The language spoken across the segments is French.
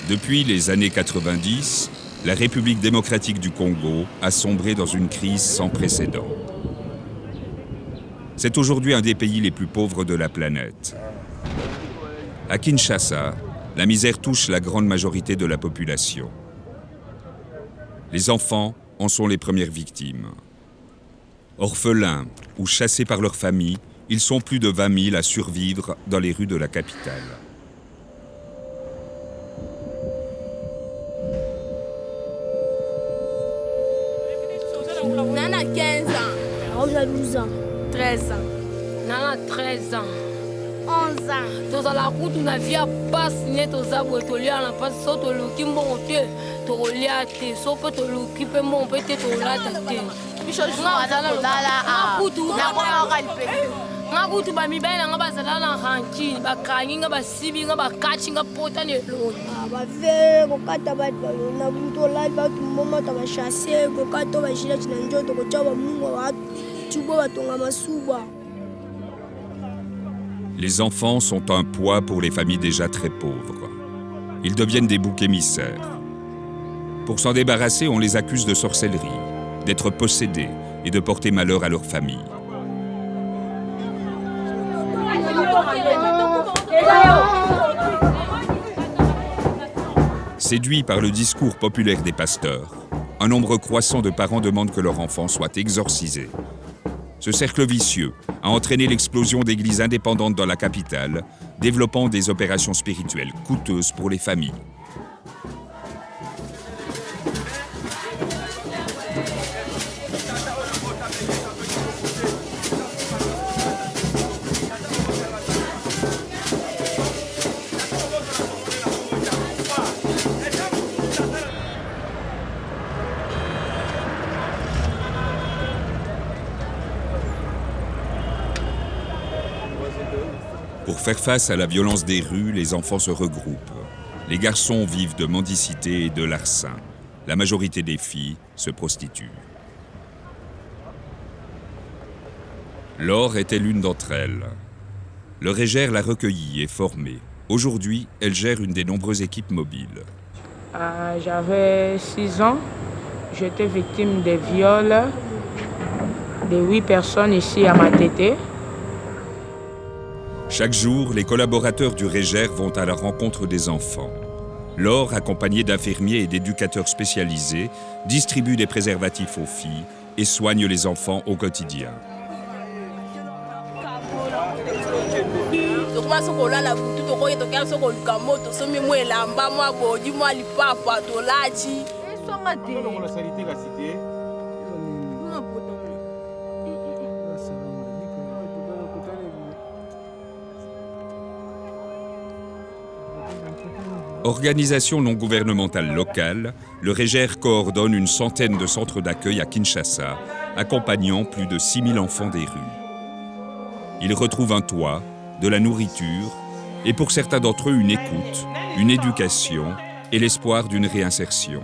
Depuis les années 90, la République démocratique du Congo a sombré dans une crise sans précédent. C'est aujourd'hui un des pays les plus pauvres de la planète. À Kinshasa, la misère touche la grande majorité de la population. Les enfants en sont les premières victimes. Orphelins ou chassés par leur famille, ils sont plus de 20 000 à survivre dans les rues de la capitale. Nana 15 ans. On a 12 ans. 13 ans. Nana 13 ans. 11 ans. Dans la route, on a vu à passer tous les arbres et tous les arbres. Parce que tous les qui m'ont été, tous les arbres, sauf tous les qui m'ont été, tous les arbres. Ngakuthi bamibela ngabazalana ranchini bakhanyi ngabasibi ngabakachi ngapota neloni abave kokata batho na butola batho moma tabashase kokata bashira chinanjo tokochaba mungu wa tubo batonga masuba. Les enfants sont un poids pour les familles déjà très pauvres. Ils deviennent des boucs émissaires. Pour s'en débarrasser, on les accuse de sorcellerie, d'être possédés et de porter malheur à leur famille. Séduits par le discours populaire des pasteurs, un nombre croissant de parents demandent que leur enfant soit exorcisé. Ce cercle vicieux a entraîné l'explosion d'églises indépendantes dans la capitale, développant des opérations spirituelles coûteuses pour les familles. Pour faire face à la violence des rues, les enfants se regroupent. Les garçons vivent de mendicité et de larcin. La majorité des filles se prostituent. Laure était l'une d'entre elles. Le Régère l'a recueillie et formée. Aujourd'hui, elle gère une des nombreuses équipes mobiles. J'avais 6 ans. J'étais victime de viols de 8 personnes ici à Matete. Chaque jour, les collaborateurs du Régère vont à la rencontre des enfants. Laure, accompagnée d'infirmiers et d'éducateurs spécialisés, distribue des préservatifs aux filles et soigne les enfants au quotidien. Organisation non gouvernementale locale, le Régère coordonne une centaine de centres d'accueil à Kinshasa, accompagnant plus de 6 000 enfants des rues. Ils retrouvent un toit, de la nourriture et pour certains d'entre eux une écoute, une éducation et l'espoir d'une réinsertion.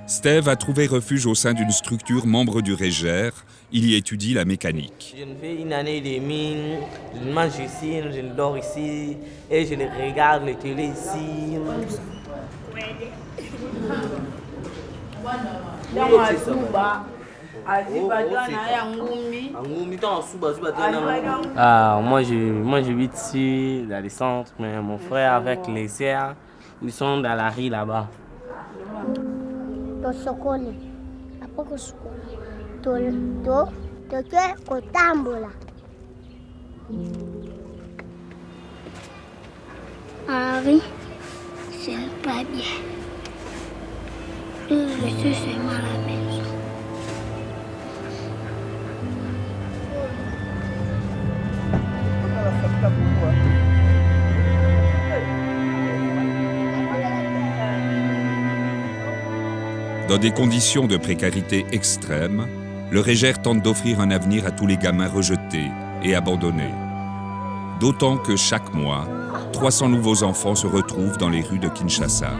Steve a trouvé refuge au sein d'une structure membre du Régère. Il y étudie la mécanique. Je fais une année et demie, je mange ici, je dors ici et je regarde le télé ici. Moi je vis ici, dans les centres, mais mon frère avec les sœurs, ils sont dans la rue là-bas. Harry, c'est pas bien. Je suis seulement à la maison. Dans des conditions de précarité extrême, le Réger tente d'offrir un avenir à tous les gamins rejetés et abandonnés. D'autant que chaque mois, 300 nouveaux enfants se retrouvent dans les rues de Kinshasa.